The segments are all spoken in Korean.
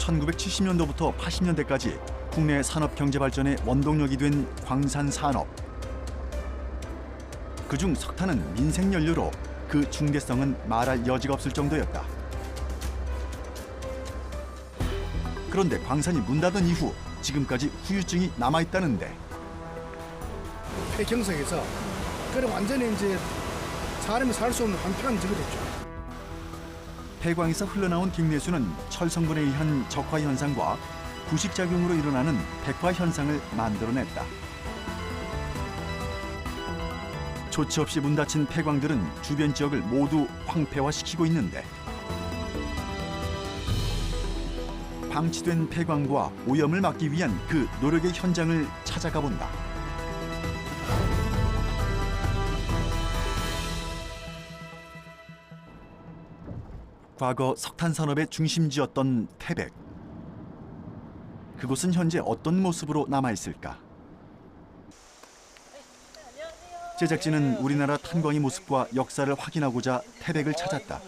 1970년도부터 80년대까지 국내 산업 경제 발전의 원동력이 된 광산 산업. 그중 석탄은 민생 연료로 그 중대성은 말할 여지가 없을 정도였다. 그런데 광산이 문 닫은 이후 지금까지 후유증이 남아있다는데. 폐경석에서 그래 완전히 이제 사람이 살 수 없는 황폐한 지가 됐죠. 폐광에서 흘러나온 갱내수는 철성분에 의한 적화 현상과 부식작용으로 일어나는 백화 현상을 만들어냈다. 조치 없이 문 닫힌 폐광들은 주변 지역을 모두 황폐화시키고 있는데, 방치된 폐광과 오염을 막기 위한 그 노력의 현장을 찾아가 본다. 과거 석탄 산업의 중심지였던 태백. 그곳은 현재 어떤 모습으로 남아있을까? 제작진은 우리나라 탄광의 모습과 역사를 확인하고자 태백을 찾았다.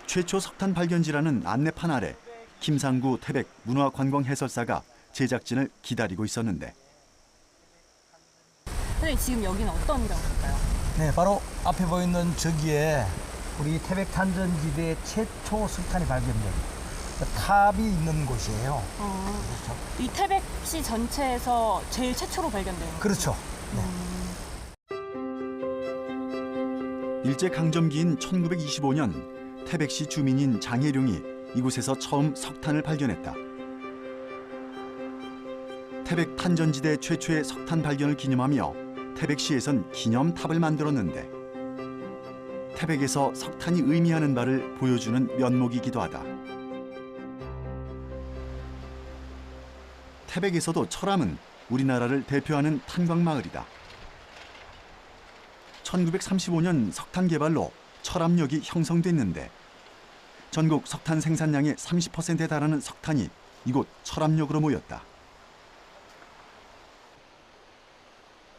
최초 석탄 발견지라는 안내판 아래 김상구 태백 문화관광 해설사가 제작진을 기다리고 있었는데. 선생님, 지금 여기는 어떤 장소일까요? 네, 바로 앞에 보이는 저기에 우리 태백 탄전지대 최초 석탄이 발견된 탑이 있는 곳이에요. 그렇죠. 이 태백시 전체에서 제일 최초로 발견된 거죠? 그렇죠. 네. 일제강점기인 1925년 태백시 주민인 장혜룡이 이곳에서 처음 석탄을 발견했다. 태백 탄전지대 최초의 석탄 발견을 기념하며 태백시에선 기념탑을 만들었는데, 태백에서 석탄이 의미하는 바를 보여주는 면목이기도 하다. 태백에서도 철암은 우리나라를 대표하는 탄광마을이다. 1935년 석탄 개발로 철암역이 형성됐는데, 전국 석탄 생산량의 30%에 달하는 석탄이 이곳 철암역으로 모였다.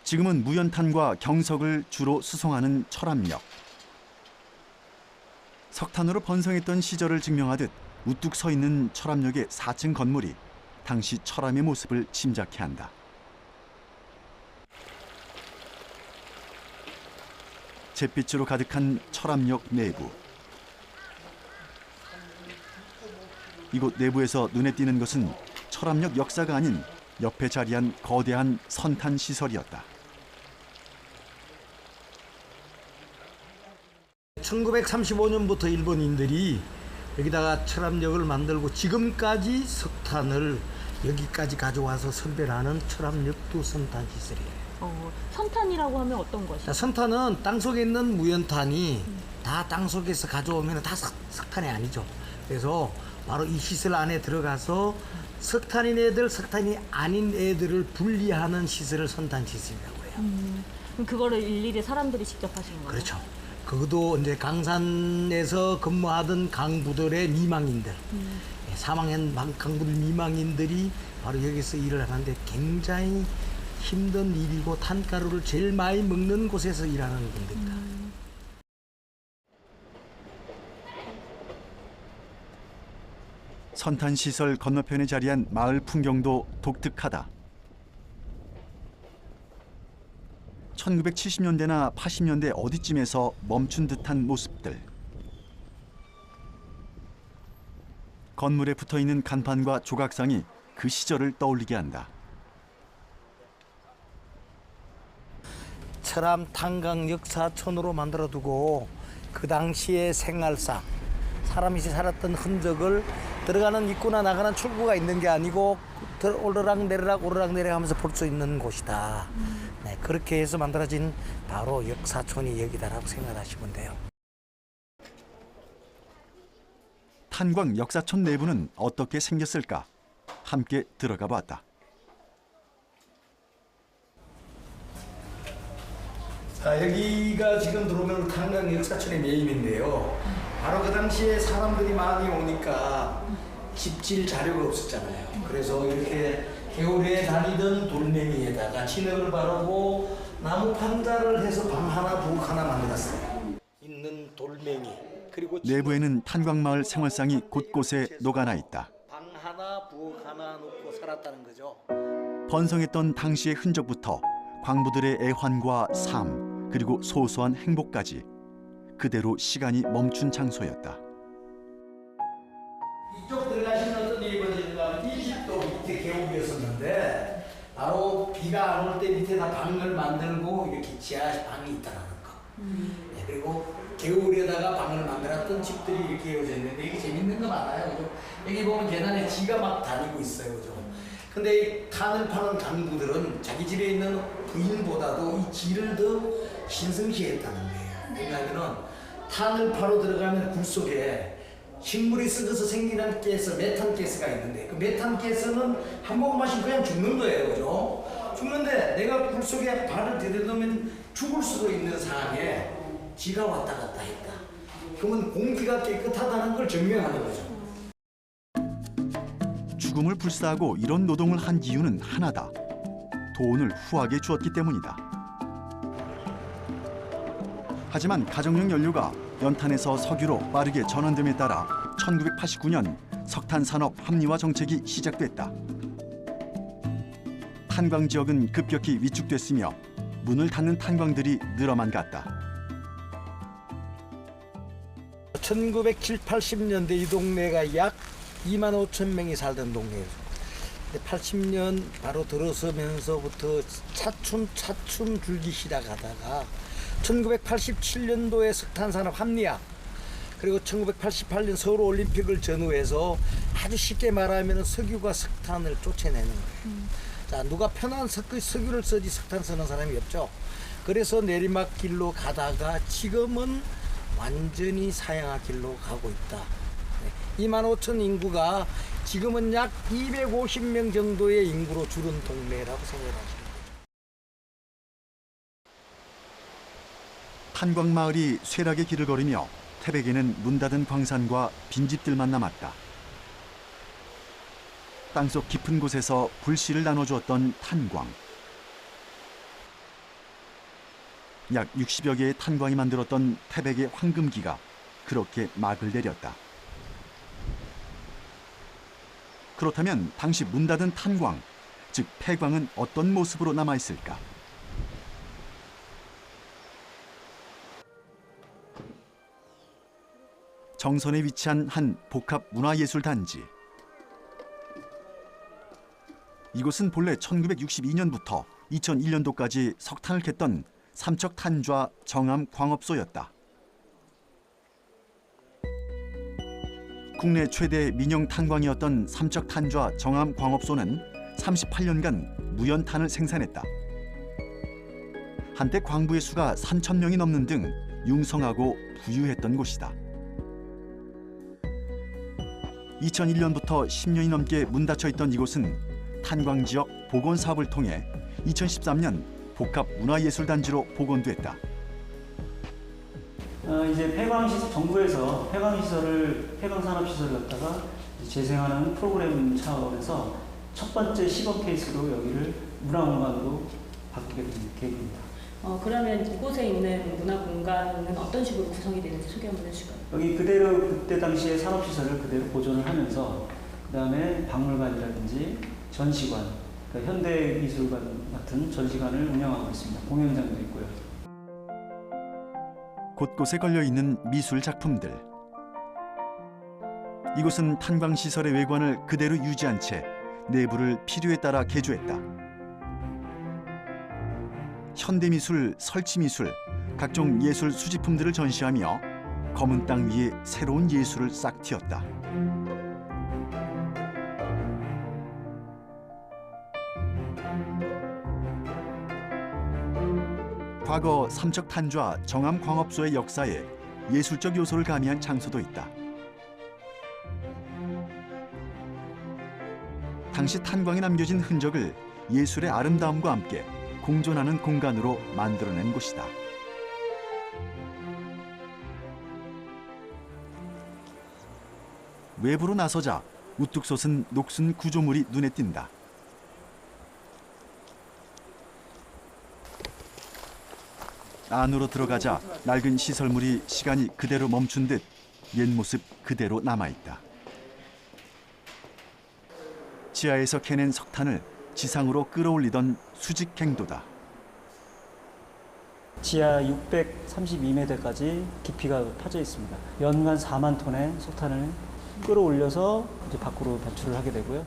지금은 무연탄과 경석을 주로 수송하는 철암역. 석탄으로 번성했던 시절을 증명하듯 우뚝 서 있는 철암역의 4층 건물이 당시 철암의 모습을 짐작케 한다. 잿빛으로 가득한 철암역 내부. 이곳 내부에서 눈에 띄는 것은 철암역 역사가 아닌 옆에 자리한 거대한 선탄 시설이었다. 1935년부터 일본인들이 여기다가 철암역을 만들고 지금까지 석탄을 여기까지 가져와서 선별하는 철암역도 선탄 시설이에요. 선탄이라고 하면 어떤 것이죠? 선탄은 땅속에 있는 무연탄이 다 땅속에서 가져오면 다 석탄이 아니죠. 그래서 바로 이 시설 안에 들어가서 석탄인 애들, 석탄이 아닌 애들을 분리하는 시설을 선탄 시설이라고 해요. 그럼 그거를 일일이 사람들이 직접 하시는 거예요? 그렇죠. 그것도 이제 강산에서 근무하던 강부들의 미망인들, 사망한 강부들 미망인들이 바로 여기서 일을 하는데 굉장히 힘든 일이고 탄가루를 제일 많이 먹는 곳에서 일하는 분들입니다. 선탄시설 건너편에 자리한 마을 풍경도 독특하다. 1970년대나 80년대 어디쯤에서 멈춘 듯한 모습들. 건물에 붙어있는 간판과 조각상이 그 시절을 떠올리게 한다. 철암 탄광 역사촌으로 만들어두고 그 당시의 생활상, 사람이 살았던 흔적을 들어가는 입구나 나가는 출구가 있는 게 아니고 오르락 내리락 하면서 볼 수 있는 곳이다. 네, 그렇게 해서 만들어진 바로 역사촌이 여기다라고 생각하시면 돼요. 탄광 역사촌 내부는 어떻게 생겼을까? 함께 들어가 봤다. 자, 여기가 지금 들어오면 탄광 역사촌의 메인인데요. 바로 그 당시에 사람들이 많이 오니까 집질 자료가 없었잖아요. 그래서 이렇게 겨울에 다니던 돌멩이에다가 진흙을 바르고 나무 판자를 해서 방 하나, 부엌 하나 만들었어요. 있는 돌멩이, 그리고 내부에는 탄광마을 생활상이 곳곳에 녹아나 있다. 방 하나, 부엌 하나 놓고 살았다는 거죠. 번성했던 당시의 흔적부터 광부들의 애환과 삶, 그리고 소소한 행복까지 그대로 시간이 멈춘 장소였다. 이쪽 들어가시는 어떤 예버진가 이 집도 밑에 계곡이었었는데 바로 비가 안 올 때 밑에다 방을 만들고 이렇게 지하 방이 있다는 거. 네, 그리고 겨울에다가 방을 만들었던 집들이 이렇게 이어져 있는데 이게 재밌는 거 많아요. 그죠? 여기 보면 계단에 쥐가 막 다니고 있어요. 그죠? 근데 이 탄을 파는 강부들은 자기 집에 있는 부인보다도 이 쥐를 더 신성시했다는 거예요. 왜냐하면 탄을 파러 들어가면 굴 속에 식물이 썩어서 생기는 가스, 메탄 가스가 있는데 그 메탄 가스는 한 모금 마시면 그냥 죽는 거예요. 그죠? 죽는데 내가 굴 속에 발을 들여놓으면 죽을 수도 있는 상황에 쥐가 왔다 갔다 했다. 그러면 공기가 깨끗하다는 걸 증명하는 거죠. 죽음을 불사하고 이런 노동을 한 이유는 하나다. 돈을 후하게 주었기 때문이다. 하지만 가정용 연료가 연탄에서 석유로 빠르게 전환됨에 따라 1989년 석탄산업 합리화 정책이 시작됐다. 탄광 지역은 급격히 위축됐으며 문을 닫는 탄광들이 늘어만 갔다. 1970, 80년대 이 동네가 약 2만 5천 명이 살던 동네예요. 80년 바로 들어서면서부터 차츰 줄기 시작하다가 1987년도에 석탄산업 합리화 그리고 1988년 서울올림픽을 전후해서 아주 쉽게 말하면 석유가 석탄을 쫓아내는 거예요. 자, 누가 편한 석유를 써지 석탄 쓰는 사람이 없죠. 그래서 내리막길로 가다가 지금은 완전히 사양화 길로 가고 있다. 2만 5천 인구가 지금은 약 250명 정도의 인구로 줄은 동네라고 생각하시면 됩니다. 탄광마을이 쇠락의 길을 걸으며 태백에는 문 닫은 광산과 빈집들만 남았다. 땅속 깊은 곳에서 불씨를 나눠주었던 탄광. 약 60여 개의 탄광이 만들었던 태백의 황금기가 그렇게 막을 내렸다. 그렇다면 당시 문 닫은 탄광, 즉 폐광은 어떤 모습으로 남아있을까? 정선에 위치한 한 복합문화예술단지. 이곳은 본래 1962년부터 2001년도까지 석탄을 캤던 삼척탄좌 정암광업소였다. 국내 최대 민영 탄광이었던 삼척탄좌 정암광업소는 38년간 무연탄을 생산했다. 한때 광부의 수가 3,000명이 넘는 등 융성하고 부유했던 곳이다. 2001년부터 10년이 넘게 문 닫혀 있던 이곳은 탄광 지역 복원 사업을 통해 2013년 복합문화예술단지로 복원됐다. 이제 정부에서 폐광 산업 시설을 갖다가 재생하는 프로그램 차원에서 첫 번째 시범 케이스로 여기를 문화공간으로 바꾸게 된 계획입니다. 그러면 이곳에 있는 문화공간은 어떤 식으로 구성이 되는지 소개 한번 해주실까요? 여기 그대로 그때 당시의 산업 시설을 그대로 보존을 하면서 그다음에 박물관이라든지 전시관, 그러니까 현대미술관 같은 전시관을 운영하고 있습니다. 공연장도 있고요. 곳곳에 걸려있는 미술 작품들. 이곳은 탄광시설의 외관을 그대로 유지한 채 내부를 필요에 따라 개조했다. 현대미술, 설치미술, 각종 예술 수집품들을 전시하며 검은 땅 위에 새로운 예술을 싹 틔웠다. 과거 삼척탄좌 정암광업소의 역사에 예술적 요소를 가미한 장소도 있다. 당시 탄광이 남겨진 흔적을 예술의 아름다움과 함께 공존하는 공간으로 만들어낸 곳이다. 외부로 나서자 우뚝 솟은 녹슨 구조물이 눈에 띈다. 안으로 들어가자 낡은 시설물이 시간이 그대로 멈춘 듯 옛 모습 그대로 남아있다. 지하에서 캐낸 석탄을 지상으로 끌어올리던 수직 갱도다. 지하 632m까지 깊이가 파져 있습니다. 연간 4만 톤의 석탄을 끌어올려서 이제 밖으로 배출을 하게 되고요.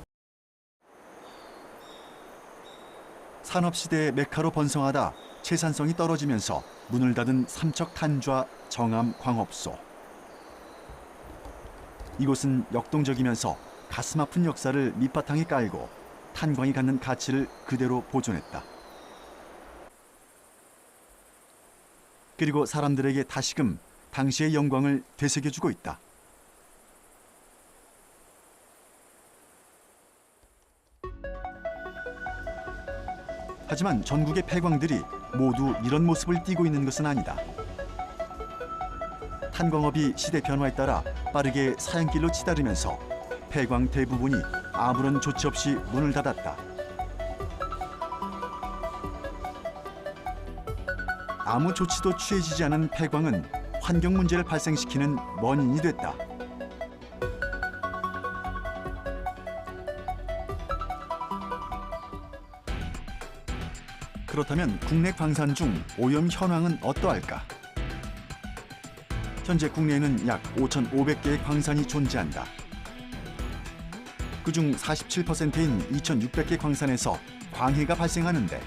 산업시대의 메카로 번성하다 채산성이 떨어지면서 문을 닫은 삼척 탄좌 정암 광업소. 이곳은 역동적이면서 가슴 아픈 역사를 밑바탕에 깔고 탄광이 갖는 가치를 그대로 보존했다. 그리고 사람들에게 다시금 당시의 영광을 되새겨주고 있다. 하지만 전국의 폐광들이 모두 이런 모습을 띠고 있는 것은 아니다. 탄광업이 시대 변화에 따라 빠르게 사양길로 치달으면서 폐광 대부분이 아무런 조치 없이 문을 닫았다. 아무 조치도 취해지지 않은 폐광은 환경 문제를 발생시키는 원인이 됐다. 그렇다면 국내 광산 중 오염 현황은 어떠할까? 현재 국내에는 약 5,500개의 광산이 존재한다. 그중 47%인 2,600개 광산에서 광해가 발생하는데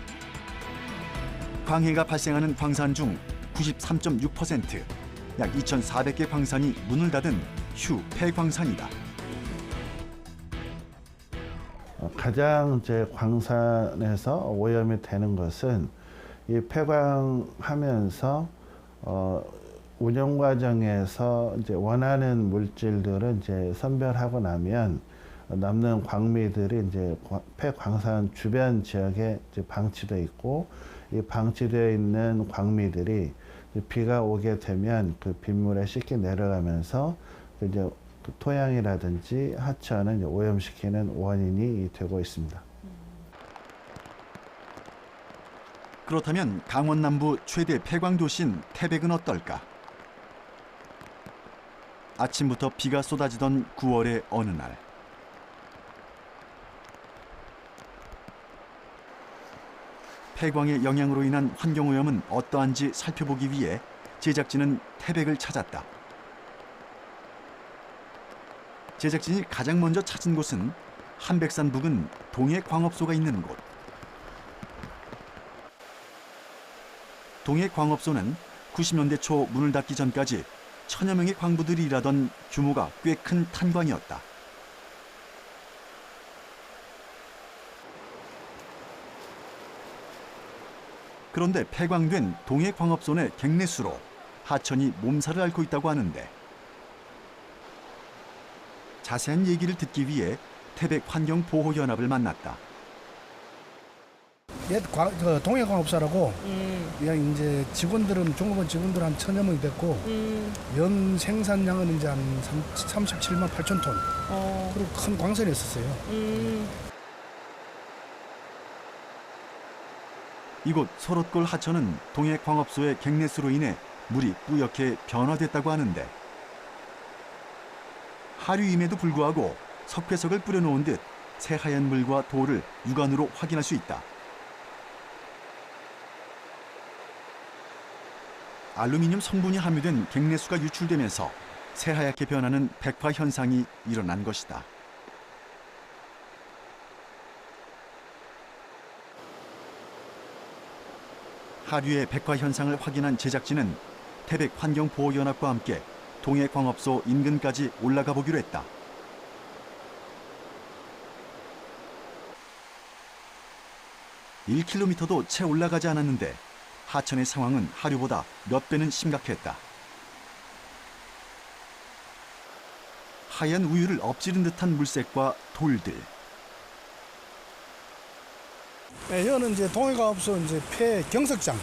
광해가 발생하는 광산 중 93.6%, 약 2,400개 광산이 문을 닫은 휴폐광산이다. 가장 이제 광산에서 오염이 되는 것은 이 폐광하면서 운영 과정에서 이제 원하는 물질들을 이제 선별하고 나면 남는 광미들이 이제 폐광산 주변 지역에 이제 방치되어 있고, 이 방치되어 있는 광미들이 비가 오게 되면 그 빗물에 쉽게 내려가면서 이제 토양이라든지 하천을 오염시키는 원인이 되고 있습니다. 그렇다면 강원 남부 최대 폐광 도시인 태백은 어떨까? 아침부터 비가 쏟아지던 9월의 어느 날, 폐광의 영향으로 인한 환경오염은 어떠한지 살펴보기 위해 제작진은 태백을 찾았다. 제작진이 가장 먼저 찾은 곳은 한백산 부근 동해광업소가 있는 곳. 동해광업소는 90년대 초 문을 닫기 전까지 1000여 명의 광부들이 일하던 규모가 꽤 큰 탄광이었다. 그런데 폐광된 동해광업소 내 갱내수로 하천이 몸살을 앓고 있다고 하는데, 자세한 얘기를 듣기 위해 태백환경보호연합을 만났다. 옛 동해광업사라고 그냥 이제 직원들은 종업원 직원들 한 1000여 명이 됐고 연 생산량은 이제 한 37만 8천 톤. 그리고 큰 광산이 있었어요. 이곳 소롯골 하천은 동해광업소의 갱내수로 인해 물이 뿌옇게 변화됐다고 하는데, 하류임에도 불구하고 석회석을 뿌려놓은 듯 새하얀 물과 돌을 육안으로 확인할 수 있다. 알루미늄 성분이 함유된 갱내수가 유출되면서 새하얗게 변하는 백화 현상이 일어난 것이다. 하류의 백화 현상을 확인한 제작진은 태백환경보호연합과 함께 동해광업소 인근까지 올라가 보기로 했다. (1km도) 채 올라가지 않았는데 하천의 상황은 하류보다 몇 배는 심각했다. 하얀 우유를 엎지른 듯한 물색과 돌들. 네, 여기는 이제 동해광업소 이제 폐 경석장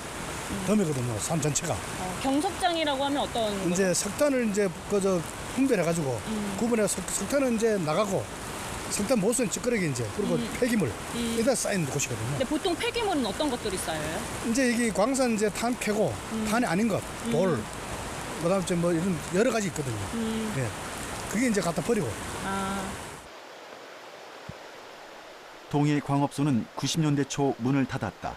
덤이거든요. 산 전체가. 경석장이라고 하면 어떤 이제 석탄을 이제 그저 분별해가지고 구분해서 석탄은 이제 나가고 석탄 모수는 찌끄러기 이제 그리고 폐기물 이다 쌓이는 곳이거든요. 근데 보통 폐기물은 어떤 것들이 쌓여요? 이제 이게 광산 이제 탄 캐고 탄이 아닌 것, 돌, 그다음에 뭐 이런 여러 가지 있거든요. 예. 그게 이제 갖다 버리고. 동해광업소는 90년대 초 문을 닫았다.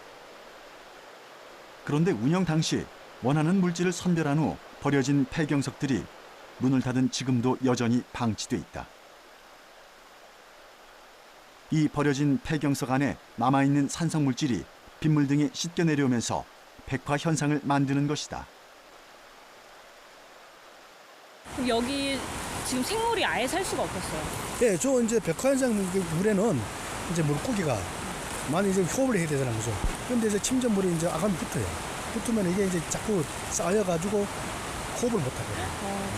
그런데 운영 당시 원하는 물질을 선별한 후 버려진 폐경석들이 문을 닫은 지금도 여전히 방치돼 있다. 이 버려진 폐경석 안에 남아있는 산성물질이 빗물 등에 씻겨 내려오면서 백화 현상을 만드는 것이다. 그럼 여기 지금 생물이 아예 살 수가 없었어요. 예, 저 이제 백화현상 물에는 이제 물고기가 많이 이제 호흡을 해야 되잖아요, 그죠? 그런데 이제 침전물이 이제 아가미 붙어요. 붙으면 이게 이제 자꾸 쌓여가지고 호흡을 못 하거든요.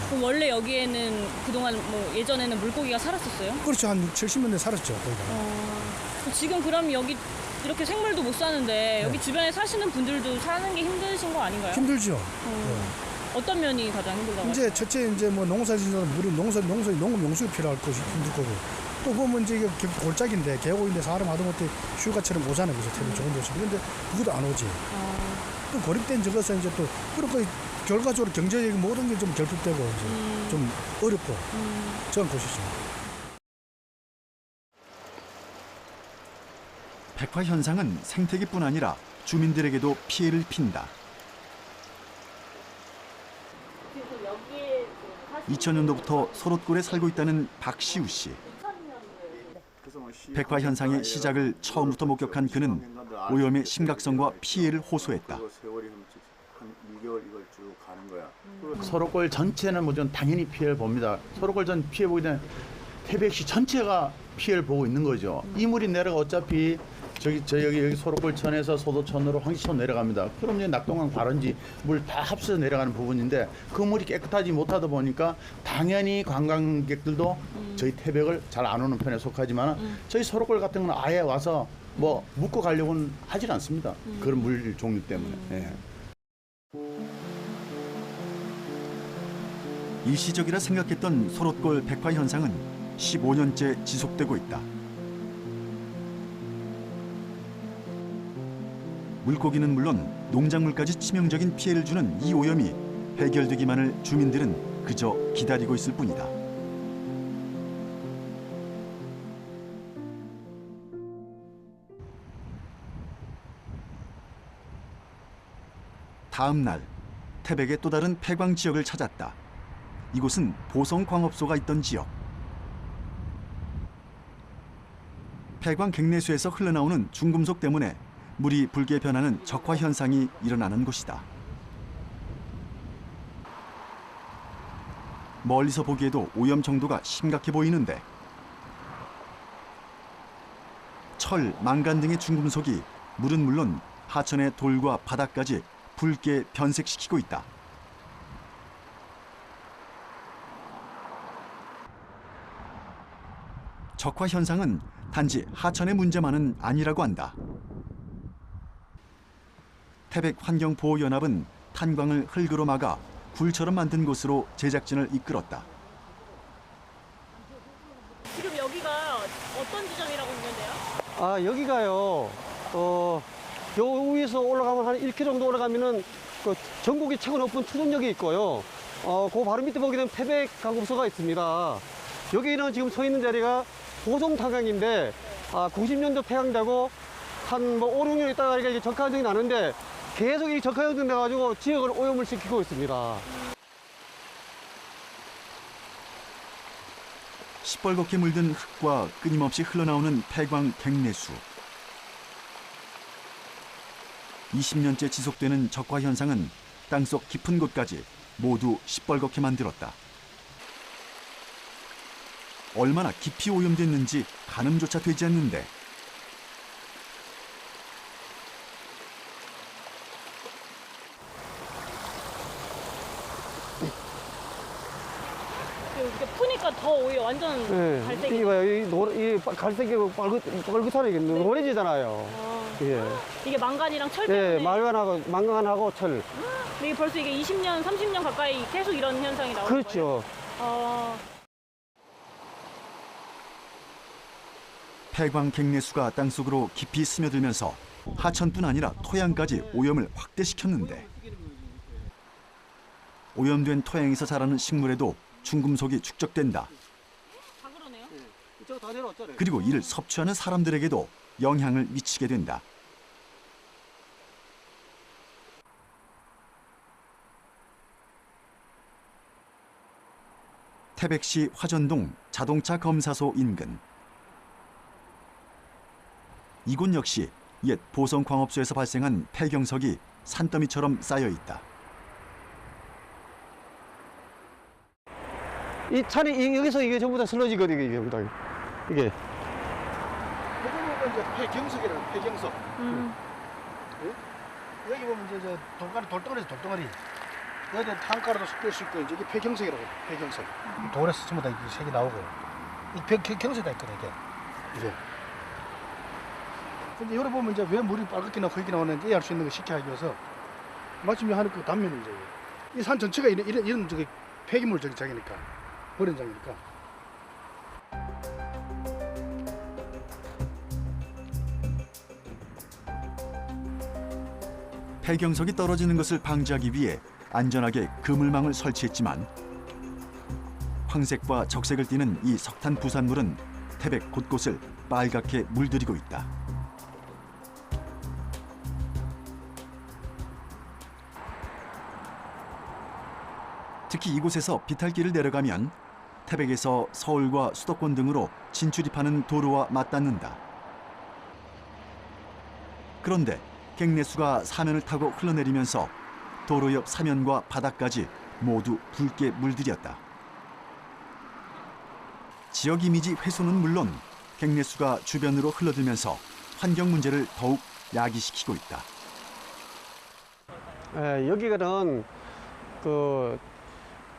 그럼 원래 여기에는 그동안 뭐 예전에는 물고기가 살았었어요? 그렇죠, 한 70년대 살았죠, 거기가. 지금 그럼 여기 이렇게 생물도 못 사는데 여기 네. 주변에 사시는 분들도 사는 게 힘드신 거 아닌가요? 힘들죠. 어떤 면이 가장 힘들다고? 이제 첫째 이제 뭐 농사짓는 물이 농업 용수가 필요할 것이 힘들 거고 또 보면 이제 이게 골짜기인데 계곡인데 사람 하다못해 휴가처럼 오잖아요, 그래서 태국 좋은 데서 그런데 누구도 안 오지. 또 고립된 적에서 이제 또 그렇게 결과적으로 경제적인 모든 게 좀 결핍되고 이제 좀 어렵고 저런 곳이죠. 백화 현상은 생태계뿐 아니라 주민들에게도 피해를 핀다. 2000년도부터 소롯골에 살고 있다는 박시우 씨. 백화 현상의 시작을 처음부터 목격한 그는 오염의 심각성과 피해를 호소했다. 소록골 전체는 뭐 좀 당연히 피해를 봅니다. 소록골 전 피해 보기 전에 태백시 전체가 피해를 보고 있는 거죠. 이 물이 내려가 어차피 여기 소록골천에서 소도천으로 황시천 내려갑니다. 그럼 이제 낙동강 발원지 물 다 합쳐서 내려가는 부분인데 그 물이 깨끗하지 못하다 보니까 당연히 관광객들도 저희 태백을 잘 안 오는 편에 속하지만 저희 소록골 같은 건 아예 와서 뭐 묵고 가려고는 하질 않습니다. 그런 물 종류 때문에. 예. 일시적이라 생각했던 소롯골 백화 현상은 15년째 지속되고 있다. 물고기는 물론 농작물까지 치명적인 피해를 주는 이 오염이 해결되기만을 주민들은 그저 기다리고 있을 뿐이다. 다음 날 태백의 또 다른 폐광 지역을 찾았다. 이곳은 보성광업소가 있던 지역. 폐광 갱내수에서 흘러나오는 중금속 때문에 물이 붉게 변하는 적화 현상이 일어나는 곳이다. 멀리서 보기에도 오염 정도가 심각해 보이는데 철, 망간 등의 중금속이 물은 물론 하천의 돌과 바닥까지 붉게 변색시키고 있다. 적화 현상은 단지 하천의 문제만은 아니라고 한다. 태백환경보호연합은 탄광을 흙으로 막아 굴처럼 만든 곳으로 제작진을 이끌었다. 지금 여기가 어떤 지점이라고 있는데요? 아, 여기가요, 요 위에서 올라가면 한 1km 정도 올라가면은 그 전국이 최고 높은 추동역이 있고요. 그 바로 밑에 보기에는 태백광업소가 있습니다. 여기는 지금 서 있는 자리가 보성탄광인데, 90년도 폐광되고 한 뭐 5, 6년 있다가 이게 적화 현상이 나는데 계속 이 적화 현상 돼가지고 지역을 오염을 시키고 있습니다. 시뻘겋게 물든 흙과 끊임없이 흘러나오는 폐광 갱내수. 20년째 지속되는 적화 현상은 땅속 깊은 곳까지 모두 시뻘겋게 만들었다. 얼마나 깊이 오염됐는지 가늠조차 되지 않는데 이렇게 푸니까 더 오히려 완전 네, 갈색이. 이거요, 이 갈색이 빨갛잖아요. 이게 노래지잖아요. 예. 이게 망간이랑 철 때문에. 예, 망간하고 철. 근데 이게 벌써 이게 20년, 30년 가까이 계속 이런 현상이 나오는 거예요? 그렇죠. 폐광 갱내수가 땅속으로 깊이 스며들면서 하천뿐 아니라 토양까지 오염을 확대시켰는데 오염된 토양에서 자라는 식물에도 중금속이 축적된다. 다 그러네요. 이쪽 다 내려왔잖아요. 그리고 이를 섭취하는 사람들에게도 영향을 미치게 된다. 태백시 화전동 자동차 검사소 인근. 이곳 역시 옛 보성광업소에서 발생한 폐경석이 산더미처럼 쌓여 있다. 이 찬이 여기서 이게 전부 다 슬러지거든요. 이게. 이게. 여기 보면 이제 폐경석이라고 폐경석. 여기 보면 이제 저 돌덩어리. 여기 한가로도 섞일 수 있고 이제 이게 폐경석이라고 폐경석. 돌에서 전부 다 이렇게 색이 나오고 이 폐경석이 있거든 이게. 근데 여기 보면 이제 왜 물이 빨갛게 나고 흙이 나오는지 이해할 수 있는 거 쉽게 하기 위해서 마침 하는 그 단면이 이제 이 산 전체가 이런 저기 폐기물 저기 장이니까 버린 장이니까. 폐경석이 떨어지는 것을 방지하기 위해 안전하게 그물망을 설치했지만 황색과 적색을 띠는 이 석탄 부산물은 태백 곳곳을 빨갛게 물들이고 있다. 특히 이곳에서 비탈길을 내려가면 태백에서 서울과 수도권 등으로 진출입하는 도로와 맞닿는다. 그런데 갱내수가 사면을 타고 흘러내리면서 도로 옆 사면과 바닥까지 모두 붉게 물들였다. 지역 이미지 훼손은 물론 갱내수가 주변으로 흘러들면서 환경 문제를 더욱 야기시키고 있다. 여기는 그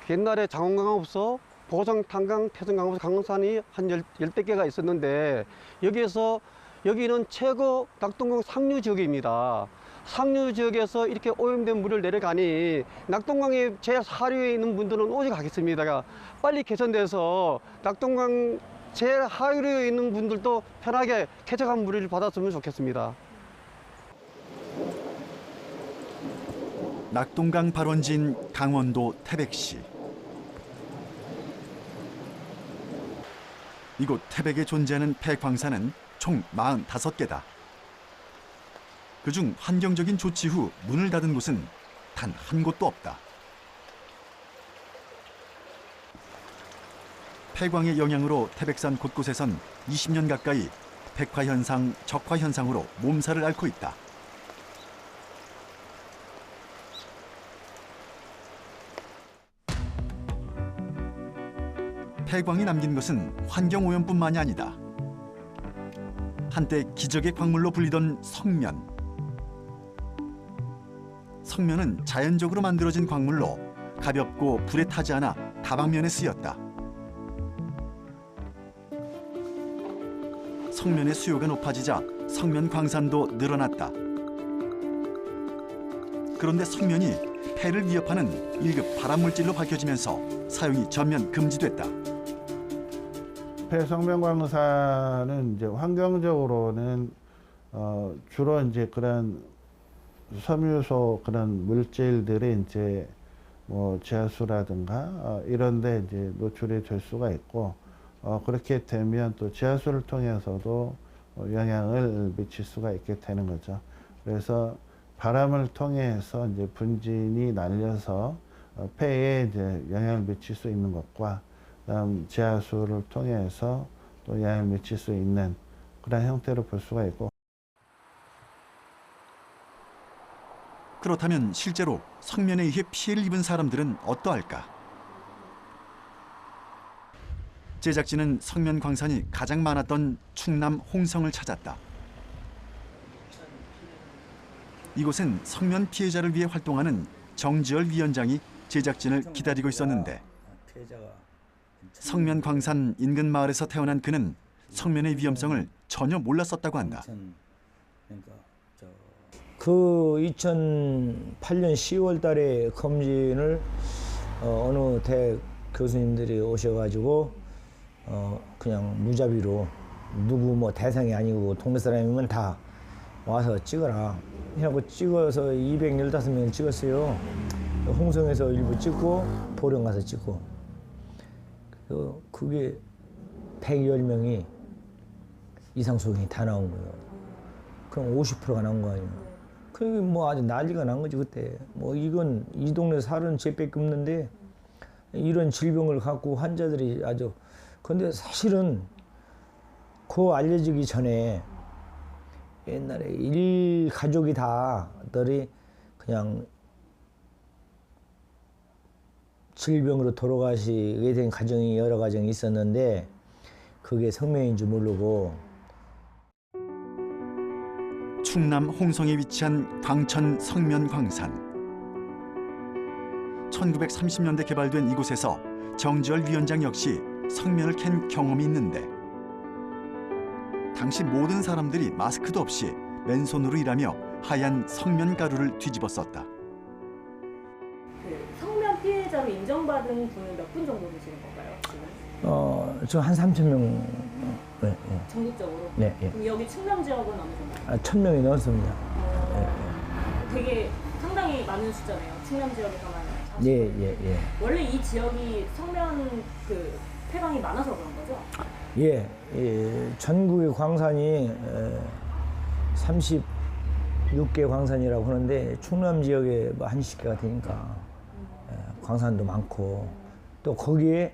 옛날에 장원광업소, 보성탄광, 태성광업소 강산이 한 열댓 개가 있었는데 여기는 최고 낙동강 상류 지역입니다. 상류 지역에서 이렇게 오염된 물을 내려가니 낙동강의 제하류에 있는 분들은 오직 하겠습니다. 빨리 개선돼서 낙동강 제하류에 있는 분들도 편하게 쾌적한 물을 받았으면 좋겠습니다. 낙동강 발원지인 강원도 태백시. 이곳 태백에 존재하는 폐광산은 총 45개다. 그중 환경적인 조치 후 문을 닫은 곳은 단 한 곳도 없다. 폐광의 영향으로 태백산 곳곳에선 20년 가까이 백화현상, 적화현상으로 몸살을 앓고 있다. 폐광이 남긴 것은 환경오염뿐만이 아니다. 한때 기적의 광물로 불리던 석면. 석면은 자연적으로 만들어진 광물로 가볍고 불에 타지 않아 다방면에 쓰였다. 석면의 수요가 높아지자 석면 광산도 늘어났다. 그런데 석면이 폐를 위협하는 1급 발암물질로 밝혀지면서 사용이 전면 금지됐다. 폐석면광산은 이제 환경적으로는 주로 이제 그런 섬유소 그런 물질들이 이제 뭐 지하수라든가 이런데 이제 노출이 될 수가 있고 그렇게 되면 또 지하수를 통해서도 영향을 미칠 수가 있게 되는 거죠. 그래서 바람을 통해서 이제 분진이 날려서 폐에 이제 영향을 미칠 수 있는 것과 그다음 지하수를 통해서 또 영향을 미칠 수 있는 그런 형태로 볼 수가 있고. 그렇다면 실제로 석면에 의해 피해를 입은 사람들은 어떠할까? 제작진은 석면 광산이 가장 많았던 충남 홍성을 찾았다. 이곳은 석면 피해자를 위해 활동하는 정지열 위원장이 제작진을 기다리고 있었는데 석면 광산 인근 마을에서 태어난 그는 석면의 위험성을 전혀 몰랐었다고 한다. 그 2008년 10월 달에 검진을 어느 대학 교수님들이 오셔가지고 그냥 무자비로 누구 뭐 대상이 아니고 동네 사람이면 다 와서 찍어라. 하고 찍어서 215명을 찍었어요. 홍성에서 일부 찍고 보령 가서 찍고 그게 110명이 이상 소견이 다 나온 거예요. 그럼 50%가 나온 거 아니에요. 그게 뭐 아주 난리가 난 거지 그때. 뭐 이건 이 동네 사는 쟤밖에 없는데 이런 질병을 갖고 환자들이 아주. 근데 사실은 그 알려지기 전에 옛날에 일 가족이 다들이 그냥 질병으로 돌아가시게 된 가정이 여러 가정이 있었는데 그게 성명인 줄 모르고. 충남 홍성에 위치한 광천 성면광산. 1930년대 개발된 이곳에서 정지열 위원장 역시 성면을 캔 경험이 있는데 당시 모든 사람들이 마스크도 없이 맨손으로 일하며 하얀 성면 가루를 뒤집어 썼다. 그 성면 피해자로 인정받은 분은 몇 분 정도 되시는 건가요? 저 한 3,000명. 네, 네. 전국적으로? 네, 예. 그럼 여기 충남 지역은 어느 정도? 1,000명이 넘습니다. 되게 상당히 많은 숫자네요. 충남 지역에서만. 예. 원래 이 지역이 성면 그 폐광이 많아서 그런 거죠? 예, 전국의 광산이 36개 광산이라고 하는데 충남 지역에 뭐 한 10개가 되니까 광산도 많고 또 거기에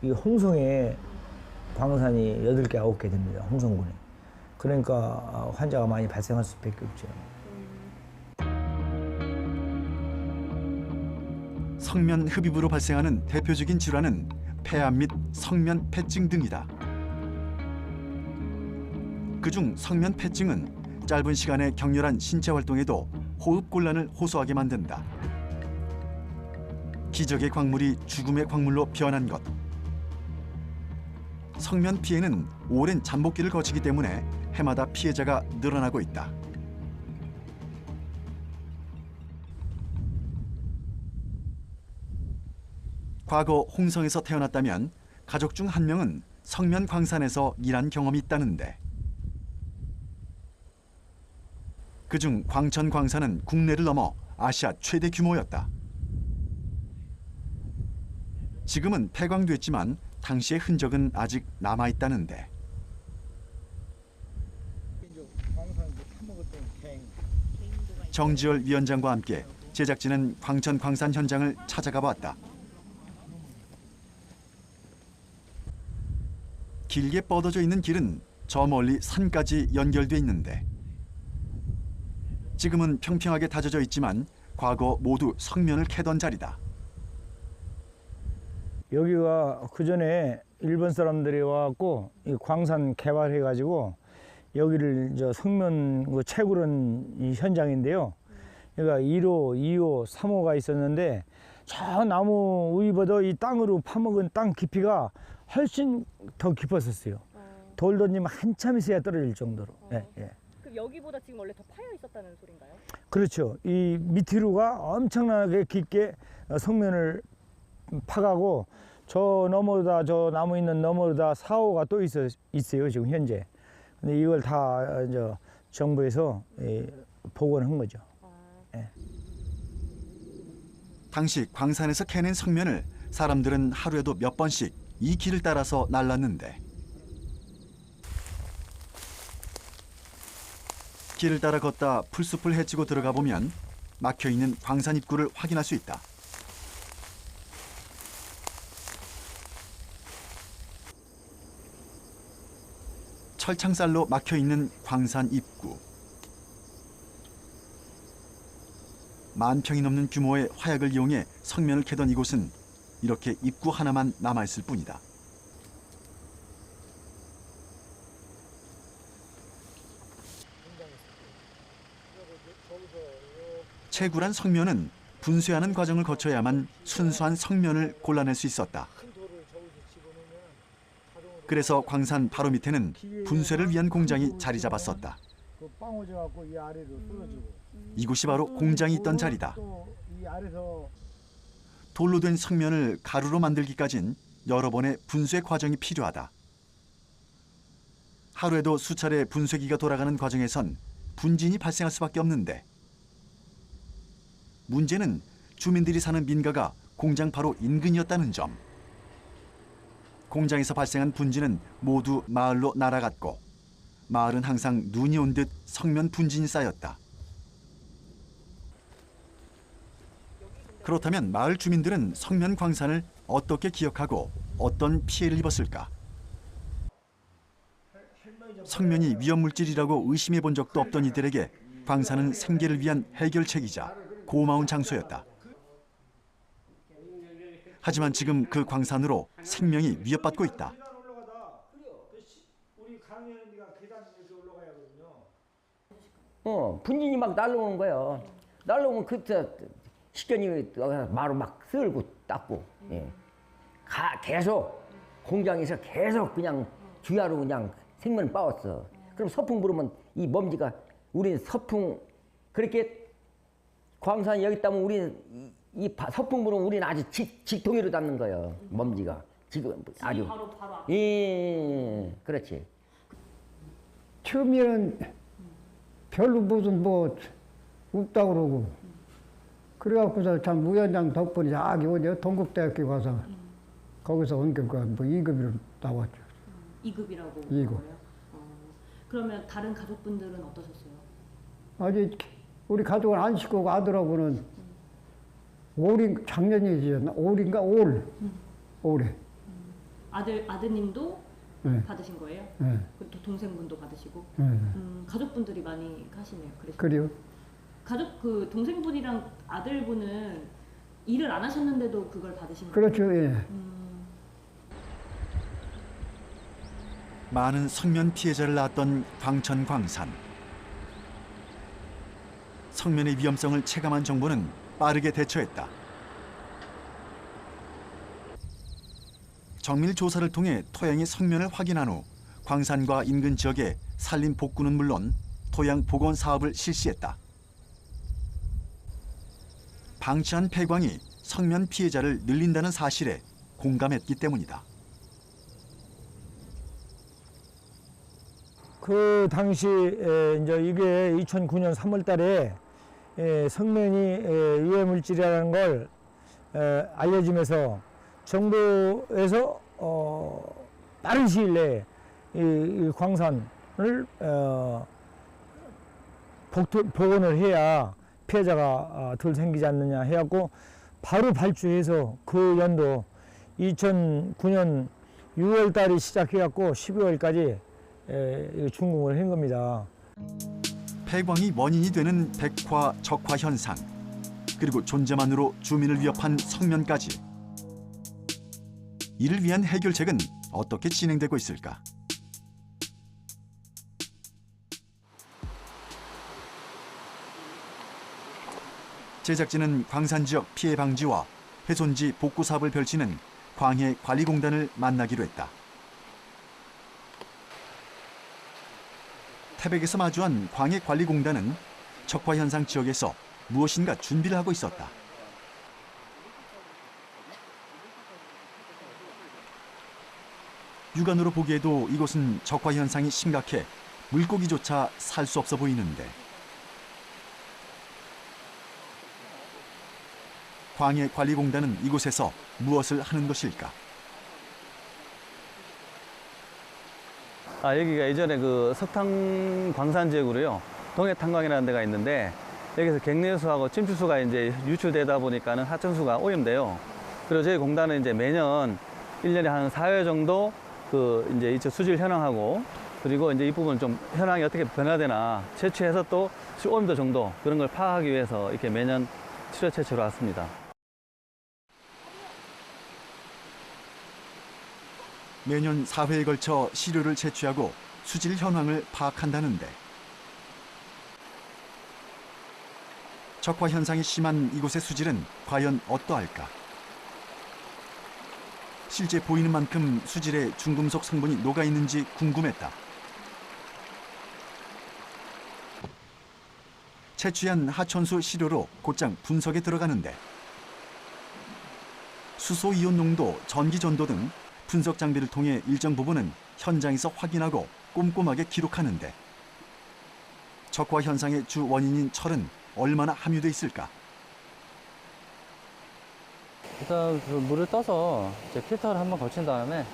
이 홍성에 광산이 8개, 9개 됩니다. 홍성군에. 그러니까 환자가 많이 발생할 수밖에 없죠. 성면 흡입으로 발생하는 대표적인 질환은 폐암 및 성면 폐증 등이다. 그중 성면 폐증은 짧은 시간에 격렬한 신체 활동에도 호흡 곤란을 호소하게 만든다. 기적의 광물이 죽음의 광물로 변한 것. 성면 피해는 오랜 잠복기를 거치기 때문에 해마다 피해자가 늘어나고 있다. 과거 홍성에서 태어났다면 가족 중 한 명은 성면 광산에서 일한 경험이 있다는데 그중 광천 광산은 국내를 넘어 아시아 최대 규모였다. 지금은 폐광됐지만 당시의 흔적은 아직 남아있다는데 정지열 위원장과 함께 제작진은 광천 광산 현장을 찾아가 봤다. 길게 뻗어져 있는 길은 저 멀리 산까지 연결돼 있는데 지금은 평평하게 다져져 있지만 과거 모두 성면을 캐던 자리다. 여기가 그 전에 일본 사람들이 와갖고 이 광산 개발해가지고 여기를 저 성면 그 채굴한 이 현장인데요. 그러니까 1호, 2호, 3호가 있었는데 저 나무 위보다 이 땅으로 파먹은 땅 깊이가 훨씬 더 깊었었어요. 돌 던지면 한참 있어야 떨어질 정도로. 예. 그럼 여기보다 지금 원래 더 파여 있었다는 소린가요? 그렇죠. 이 밑으로가 엄청나게 깊게 성면을 파가고 저 너머다 저 나무 있는 너머다 4호가 또 있어요 지금 현재. 근데 이걸 다 정부에서 복원한 거죠. 예. 당시 광산에서 캐낸 성면을 사람들은 하루에도 몇 번씩 이 길을 따라서 날랐는데 길을 따라 걷다 풀숲을 헤치고 들어가 보면 막혀있는 광산 입구를 확인할 수 있다. 철창살로 막혀있는 광산 입구. 만 평이 넘는 규모의 화약을 이용해 성면을 캐던 이곳은 이렇게 입구 하나만 남아있을 뿐이다. 채굴한 성면은 분쇄하는 과정을 거쳐야만 순수한 성면을 골라낼 수 있었다. 그래서 광산 바로 밑에는 분쇄를 위한 공장이 자리 잡았었다. 이곳이 바로 공장이 있던 자리다. 돌로 된 성면을 가루로 만들기까진 여러 번의 분쇄 과정이 필요하다. 하루에도 수차례 분쇄기가 돌아가는 과정에선 분진이 발생할 수밖에 없는데 문제는 주민들이 사는 민가가 공장 바로 인근이었다는 점. 공장에서 발생한 분진은 모두 마을로 날아갔고 마을은 항상 눈이 온 듯 성면 분진이 쌓였다. 그렇다면 마을 주민들은 성면 광산을 어떻게 기억하고 어떤 피해를 입었을까? 성면이 위험물질이라고 의심해 본 적도 없던 이들에게 광산은 생계를 위한 해결책이자 고마운 장소였다. 하지만 지금 그 광산으로 생명이 위협받고 있다. 분진이 막 날라오는 거예요. 날라오면 그때 식견이 마루 막 쓸고 닦고, 예. 계속 공장에서 계속 그냥 주야로 그냥 생면을 빠웠어. 그럼 서풍 부르면 이 먼지가 우리는 서풍 그렇게 광산이 여기 있다면 우리는 이 서풍 부르면 우리는 아주 직통으로 닿는 거예요. 먼지가 지금 아주 바로 예, 그렇지. 처음에는 별로 무슨 뭐 없다고 그러고 그래갖고서 참 우연장 덕분에 저기 어디 동국대학교 가서 거기서 원격과 뭐 2급으로 나왔죠. 2급이라고 2급. 거예요? 그러면 다른 가족분들은 어떠셨어요? 아직 우리 가족은 안 시키고 아들하고는 작년이지 올인가 올해. 아드님도 네. 받으신 거예요? 네. 또 동생분도 받으시고? 네. 가족분들이 많이 하시네요. 그래요? 그 동생분이랑 아들분은 일을 안 하셨는데도 그걸 받으신 거예요? 그렇죠. 예. 많은 성면 피해자를 낳았던 광천 광산. 성면의 위험성을 체감한 정부는 빠르게 대처했다. 정밀 조사를 통해 토양의 성면을 확인한 후 광산과 인근 지역에 산림 복구는 물론 토양 복원 사업을 실시했다. 방치한 폐광이 성면 피해자를 늘린다는 사실에 공감했기 때문이다. 그 당시 이제 이게 2009년 3월달에 성면이 유해물질이라는 걸 알려지면서 정부에서 빠른 시일 내에 이 광산을 복원을 해야 피해자가 덜 생기지 않느냐 해갖고 바로 발주해서 그 연도 2009년 6월달이 시작해갖고 12월까지 준공을 한 겁니다. 폐광이 원인이 되는 백화, 적화 현상, 그리고 존재만으로 주민을 위협한 성면까지. 이를 위한 해결책은 어떻게 진행되고 있을까? 제작진은 광산 지역 피해 방지와 훼손지 복구 사업을 펼치는 광해관리공단을 만나기로 했다. 태백에서 마주한 광해관리공단은 적화 현상 지역에서 무엇인가 준비를 하고 있었다. 육안으로 보기에도 이곳은 적화 현상이 심각해 물고기조차 살 수 없어 보이는데 광해관리공단은 이곳에서 무엇을 하는 것일까? 여기가 예전에 그 석탄 광산 지역으로요. 동해탄광이라는 데가 있는데 여기서 갱내수하고 침투수가 이제 유출되다 보니까는 하천수가 오염돼요. 그리고 저희 공단은 이제 매년 1년에 한 4회 정도 그 이제 이쪽 수질 현황하고 그리고 이제 이 부분 좀 현황이 어떻게 변화되나 채취해서 또 오염도 정도 그런 걸 파악하기 위해서 이렇게 매년 7월 채취로 왔습니다. 매년 4회에 걸쳐 시료를 채취하고 수질 현황을 파악한다는데 적화 현상이 심한 이곳의 수질은 과연 어떠할까? 실제 보이는 만큼 수질에 중금속 성분이 녹아있는지 궁금했다. 채취한 하천수 시료로 곧장 분석에 들어가는데 수소 이온 농도, 전기 전도 등 분석 장비를 통해 일정 부분은 현장에서 확인하고 꼼꼼하게 기록하는데 적화 현상의 주 원인인 철은 얼마나 함유돼 있을까? 일단 그 물을 떠서 이제 필터를 한번 거친 다음에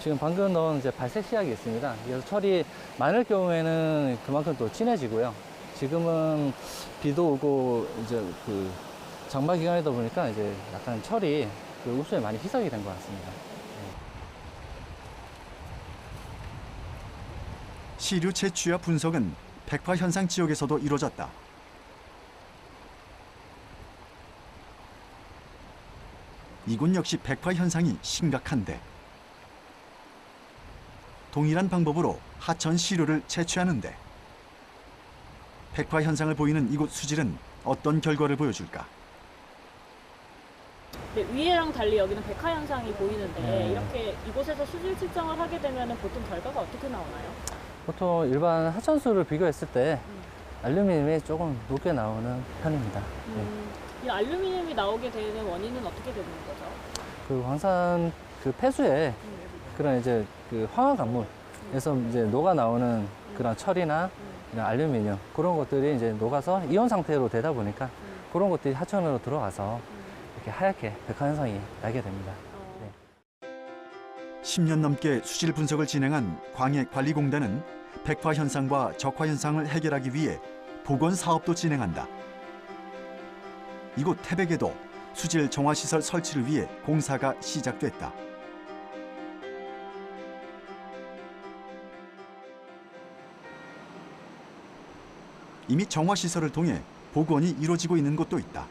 지금 방금 넣은 이제 발색 시약이 있습니다. 그래서 철이 많을 경우에는 그만큼 또 진해지고요. 지금은 비도 오고 이제 그 장마 기간이다 보니까 이제 약간 철이 그 읍소에 많이 희석이 된 것 같습니다. 시류 채취와 분석은 백화 현상 지역에서도 이루어졌다. 이곳 역시 백화 현상이 심각한데 동일한 방법으로 하천 시료를 채취하는데 백화 현상을 보이는 이곳 수질은 어떤 결과를 보여줄까? 네, 위에랑 달리 여기는 백화 현상이 보이는데 이렇게 이곳에서 수질 측정을 하게 되면 보통 결과가 어떻게 나오나요? 보통 일반 하천수를 비교했을 때 알루미늄이 조금 높게 나오는 편입니다. 이 알루미늄이 나오게 되는 원인은 어떻게 되는 거죠? 그 광산 그 폐수에 그런 이제 그 황화 강물에서 이제 녹아 나오는 그런 철이나 이런 알루미늄 그런 것들이 이제 녹아서 이온 상태로 되다 보니까 그런 것들이 하천으로 들어가서 이렇게 하얗게 백화 현상이 나게 됩니다. 10년 넘게 수질 분석을 진행한 광해관리공단은 백화 현상과 적화 현상을 해결하기 위해 복원 사업도 진행한다. 이곳 태백에도 수질 정화 시설 설치를 위해 공사가 시작됐다. 이미 정화 시설을 통해 복원이 이루어지고 있는 곳도 있다.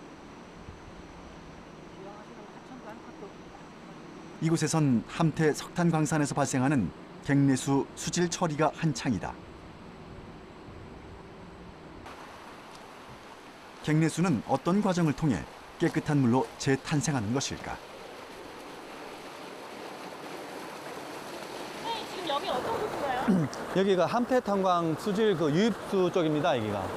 이곳에선 함태 석탄광산에서 발생하는 갱내수 수질 처리가 한창이다. 갱내수는 어떤 과정을 통해 깨끗한 물로 재탄생하는 것일까? 네, 지금 여기 어떤 곳인가요? 여기가 함태탄광 수질 그 유입수 쪽입니다, 여기가.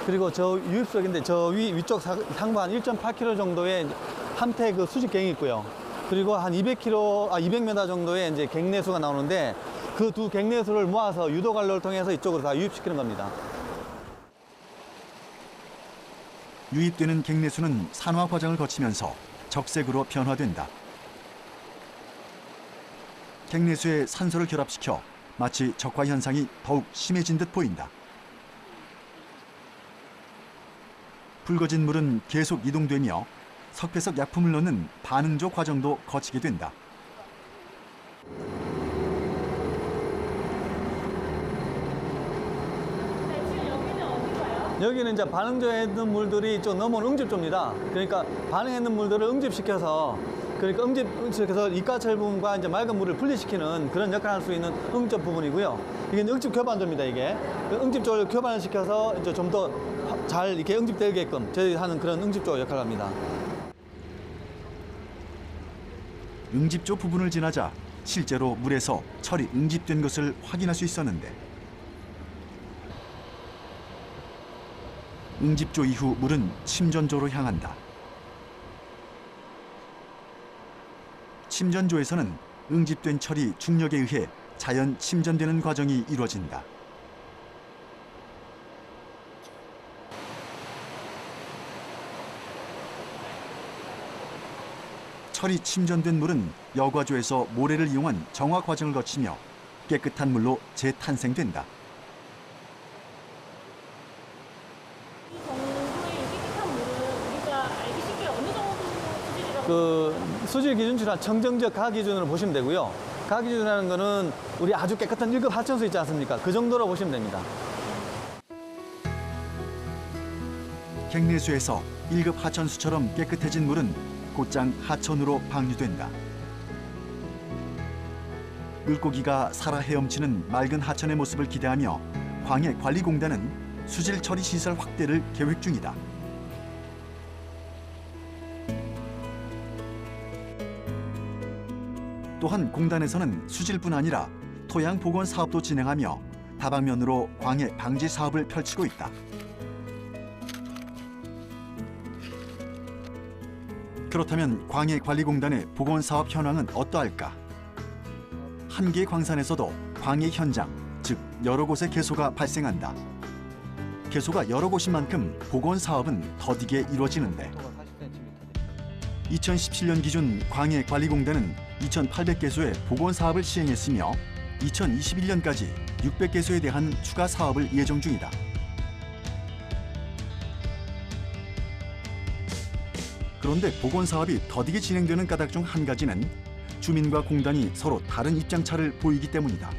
그리고 저 유입수 쪽인데 저 위쪽 상부 한 1.8km 정도의 함태 그 수직갱이 있고요. 그리고 한 200m 정도의 이제 갱내수가 나오는데 그 두 갱내수를 모아서 유도관로를 통해서 이쪽으로 다 유입시키는 겁니다. 유입되는 갱내수는 산화 과정을 거치면서 적색으로 변화된다. 갱내수에 산소를 결합시켜 마치 적화 현상이 더욱 심해진 듯 보인다. 붉어진 물은 계속 이동되며 석회석 약품을 넣는 반응조 과정도 거치게 된다. 네, 지금 여기는 어딘가요? 여기는 이제 반응조에 있는 물들이 좀 넘어온 응집조입니다. 그러니까 반응해 있는 물들을 응집시켜서 그러니까 응집시켜서 이가철 부분과 이제 맑은 물을 분리시키는 그런 역할을 할 수 있는 응집 부분이고요. 이게 응집 교반조입니다. 이게 그 응집조를 교반을 시켜서 이제 좀 더 잘 이렇게 응집되게끔 저희 하는 그런 응집조 역할을 합니다. 응집조 부분을 지나자 실제로 물에서 철이 응집된 것을 확인할 수 있었는데 응집조 이후 물은 침전조로 향한다. 침전조에서는 응집된 철이 중력에 의해 자연 침전되는 과정이 이루어진다. 철이 침전된 물은 여과조에서 모래를 이용한 정화 과정을 거치며 깨끗한 물로 재탄생된다. 이 정도의 깨끗한 물은 우리가 알기 쉽게 어느 정도 수질이라고? 그 수질 기준치나 청정적 가 기준으로 보시면 되고요. 가 기준이라는 거는 우리 아주 깨끗한 1급 하천수 있지 않습니까? 그 정도로 보시면 됩니다. 갱내수에서 1급 하천수처럼 깨끗해진 물은 곧장 하천으로 방류된다. 물고기가 살아 헤엄치는 맑은 하천의 모습을 기대하며 광해관리공단은 수질 처리 시설 확대를 계획 중이다. 또한 공단에서는 수질뿐 아니라 토양 복원 사업도 진행하며 다방면으로 광해 방지 사업을 펼치고 있다. 그렇다면 광해관리공단의 복원 사업 현황은 어떠할까? 한 개 광산에서도 광해 현장, 즉 여러 곳의 개소가 발생한다. 개소가 여러 곳인 만큼 복원 사업은 더디게 이루어지는데 2017년 기준 광해관리공단은 2,800개소의 복원 사업을 시행했으며 2021년까지 600개소에 대한 추가 사업을 예정 중이다. 그런데 복원 사업이 더디게 진행되는 까닭 중 한 가지는 주민과 공단이 서로 다른 입장차를 보이기 때문이다.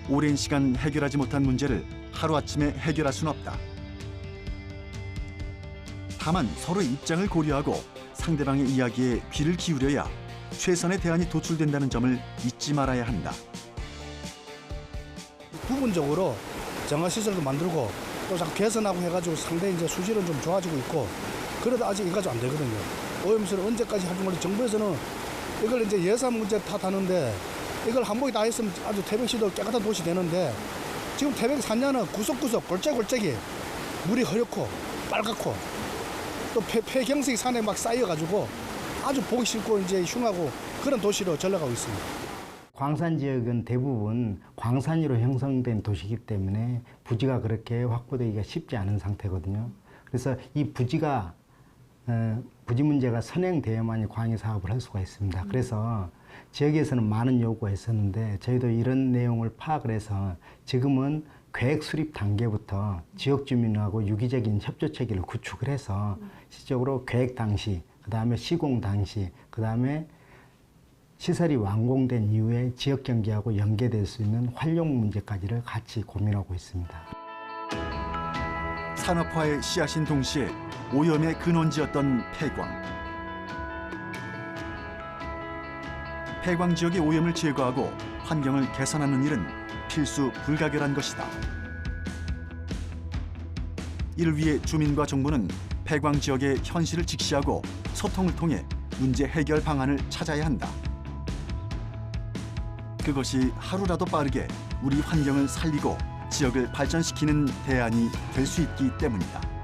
오랜 시간 해결하지 못한 문제를 하루아침에 해결할 수는 없다. 다만 서로의 입장을 고려하고 상대방의 이야기에 귀를 기울여야 최선의 대안이 도출된다는 점을 잊지 말아야 한다. 부분적으로 정화시설도 만들고 또 자꾸 개선하고 해가지고 상당히 이제 수질은 좀 좋아지고 있고 그래도 아직 이거 안 되거든요. 오염수를 언제까지 하는 건지 정부에서는 이걸 이제 예산 문제 탓하는데 이걸 한 번에 다 했으면 아주 태백시도 깨끗한 도시 되는데 지금 태백 산야는 구석구석 골짜골짜기 물이 흐렸고 빨갛고 또 폐경색이 산에 막 쌓여가지고 아주 보기 싫고 이제 흉하고 그런 도시로 전락하고 있습니다. 광산 지역은 대부분 광산 위로 형성된 도시이기 때문에 부지가 그렇게 확보되기가 쉽지 않은 상태거든요. 그래서 이 부지가 부지 문제가 선행되어야만이 광해 사업을 할 수가 있습니다. 그래서 지역에서는 많은 요구가 있었는데 저희도 이런 내용을 파악을 해서 지금은 계획 수립 단계부터 지역 주민하고 유기적인 협조 체계를 구축을 해서 실질적으로 계획 당시, 그다음에 시공 당시, 그다음에 시설이 완공된 이후에 지역 경제하고 연계될 수 있는 활용 문제까지를 같이 고민하고 있습니다. 산업화의 씨앗인 동시에 오염의 근원지였던 폐광. 폐광 지역의 오염을 제거하고 환경을 개선하는 일은 필수 불가결한 것이다. 이를 위해 주민과 정부는 폐광 지역의 현실을 직시하고 소통을 통해 문제 해결 방안을 찾아야 한다. 그것이 하루라도 빠르게 우리 환경을 살리고 지역을 발전시키는 대안이 될 수 있기 때문이다.